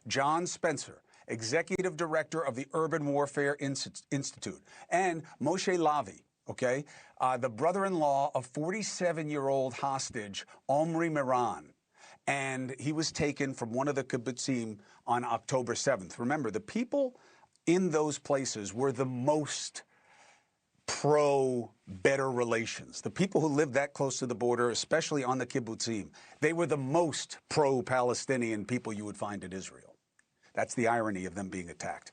John Spencer, Executive Director of the Urban Warfare Institute, and Moshe Lavi, okay, the brother-in-law of 47-year-old hostage Omri Miran. And he was taken from one of the kibbutzim on October 7th. Remember, the people in those places were the most pro-better relations. The people who lived that close to the border, especially on the kibbutzim, they were the most pro-Palestinian people you would find in Israel. That's the irony of them being attacked.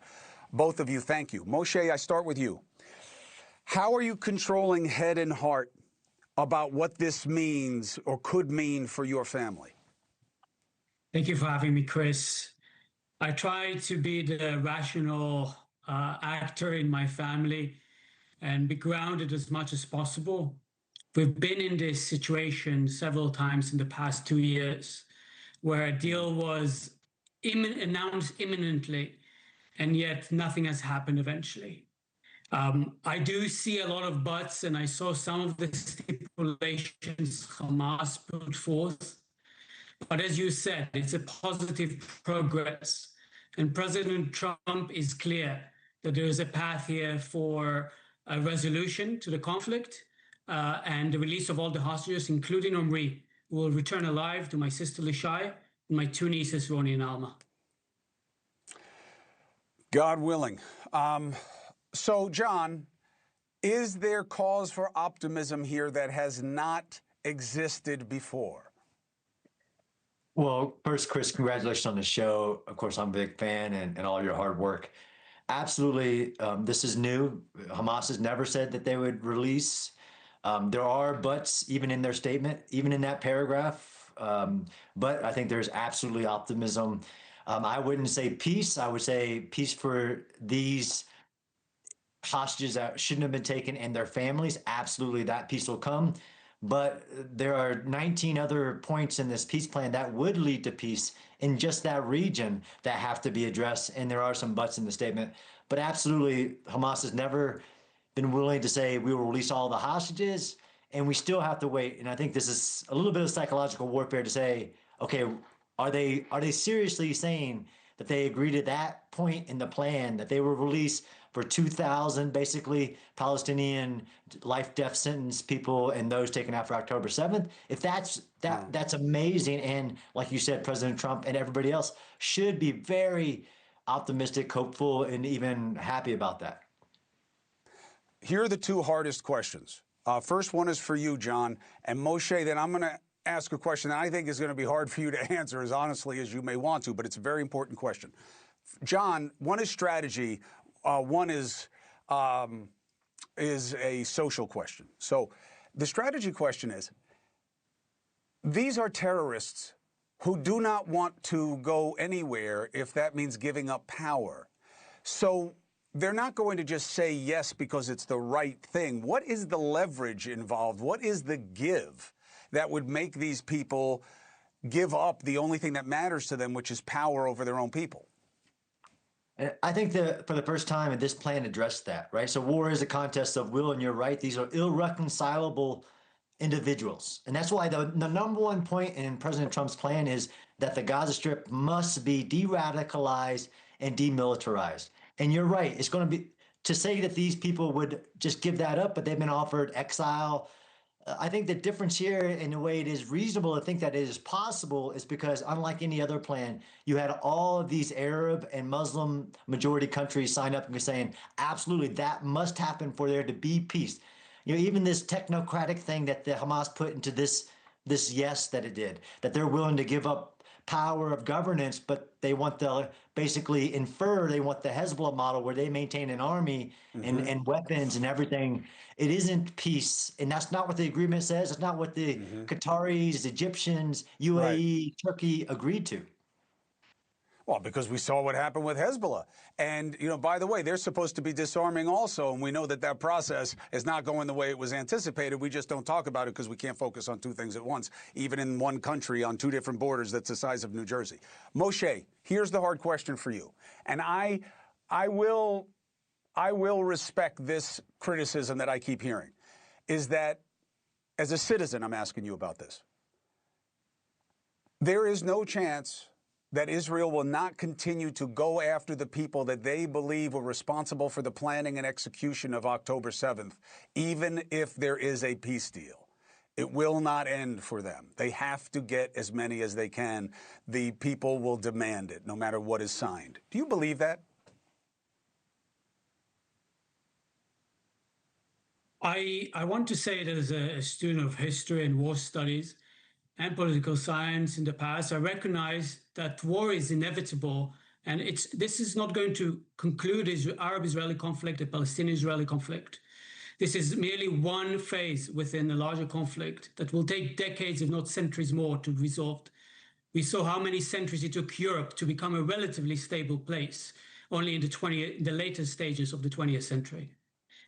Both of you, thank you. Moshe, I start with you. How are you controlling head and heart about what this means or could mean for your family? Thank you for having me, Chris. I try to be the rational actor in my family and be grounded as much as possible. We've been in this situation several times in the past 2 years where a deal was announced imminently, and yet nothing has happened eventually. I do see a lot of buts, and I saw some of the stipulations Hamas put forth. But as you said, it's a positive progress. And President Trump is clear that there is a path here for a resolution to the conflict and the release of all the hostages, including Omri, who will return alive, to my sister Lishai and my 2 nieces, Roni and Alma. God willing. So, John, is there cause for optimism here that has not existed before? Well, first, Chris, congratulations on the show. Of course, I'm a big fan and all your hard work. Absolutely, this is new. Hamas has never said that they would release. There are buts even in their statement, even in that paragraph. But I think there's absolutely optimism. I wouldn't say peace. I would say peace for these hostages that shouldn't have been taken and their families. Absolutely, that peace will come. But there are 19 other points in this peace plan that would lead to peace in just that region that have to be addressed. And there are some buts in the statement. But absolutely, Hamas has never been willing to say we will release all the hostages, and we still have to wait. And I think this is a little bit of psychological warfare to say, okay, are they seriously saying that they agree to that point in the plan, that they will release for 2,000 basically Palestinian life-death sentence people and those taken after October 7th? If that's amazing. And like you said, President Trump and everybody else should be very optimistic, hopeful, and even happy about that. Here are the two hardest questions. First one is for you, John, and Moshe, then I'm going to ask a question that I think is going to be hard for you to answer as honestly as you may want to, but it's a very important question. John, one is strategy. One is a social question. So the strategy question is, these are terrorists who do not want to go anywhere if that means giving up power. So they're not going to just say yes because it's the right thing. What is the leverage involved? What is the give that would make these people give up the only thing that matters to them, which is power over their own people? I think that for the first time, this plan addressed that, right? So war is a contest of will, and you're right. These are irreconcilable individuals. And that's why the number one point in President Trump's plan is that the Gaza Strip must be de-radicalized and demilitarized. And you're right. It's going to be to say that these people would just give that up, but they've been offered exile. I think the difference here in the way it is reasonable to think that it is possible is because, unlike any other plan, you had all of these Arab and Muslim majority countries sign up and be saying, absolutely, that must happen for there to be peace. You know, even this technocratic thing that the Hamas put into this yes that it did, that they're willing to give up power of governance, but they want to basically infer they want the Hezbollah model where they maintain an army and weapons and everything. It isn't peace, and that's not what the agreement says. It's not what the Qataris, Egyptians, UAE, Turkey agreed to. Well, because we saw what happened with Hezbollah. And, you know, by the way, they're supposed to be disarming also, and we know that that process is not going the way it was anticipated. We just don't talk about it because we can't focus on two things at once, even in one country on two different borders that's the size of New Jersey. Moshe, here's the hard question for you. And I will respect this criticism that I keep hearing, is that as a citizen, I'm asking you about this. There is no chance that Israel will not continue to go after the people that they believe were responsible for the planning and execution of October 7th, even if there is a peace deal. It will not end for them. They have to get as many as they can. The people will demand it, no matter what is signed. Do you believe that? I want to say that as a student of history and war studies and political science in the past, I recognize that war is inevitable, and this is not going to conclude the Arab-Israeli conflict, the Palestinian-Israeli conflict. This is merely one phase within a larger conflict that will take decades, if not centuries more, to resolve. We saw how many centuries it took Europe to become a relatively stable place, only in the later stages of the 20th century.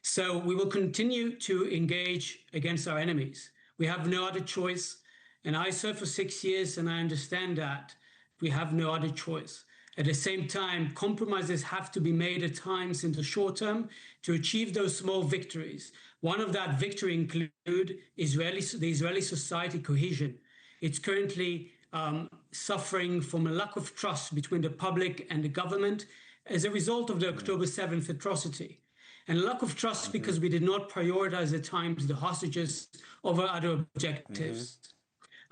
So we will continue to engage against our enemies. We have no other choice. And I served for 6 years, and I understand that we have no other choice. At the same time, compromises have to be made at times in the short term to achieve those small victories. One of that victory include the Israeli society cohesion. It's currently suffering from a lack of trust between the public and the government as a result of the October 7th atrocity. And a lack of trust because we did not prioritize at times the hostages over other objectives.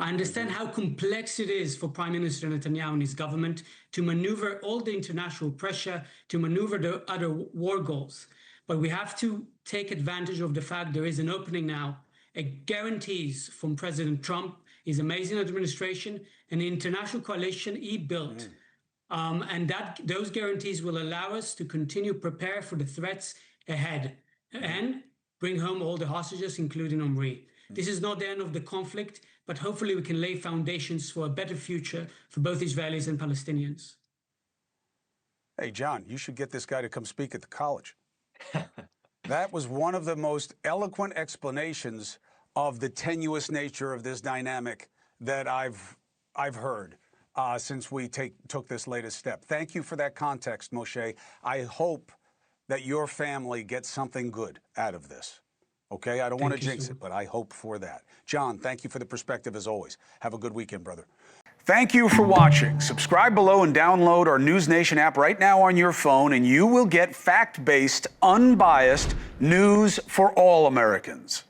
I understand how complex it is for Prime Minister Netanyahu and his government to maneuver all the international pressure, to maneuver the other war goals. But we have to take advantage of the fact there is an opening now, guarantees from President Trump, his amazing administration, and the international coalition he built. And those guarantees will allow us to continue prepare for the threats ahead and bring home all the hostages, including Omri. This is not the end of the conflict, but hopefully we can lay foundations for a better future for both Israelis and Palestinians. Hey, John, you should get this guy to come speak at the college. That was one of the most eloquent explanations of the tenuous nature of this dynamic that I've heard since we took this latest step. Thank you for that context, Moshe. I hope that your family gets something good out of this. Okay, I don't want to jinx it, but I hope for that. John, thank you for the perspective as always. Have a good weekend, brother. Thank you for watching. Subscribe below and download our NewsNation app right now on your phone, and you will get fact-based, unbiased news for all Americans.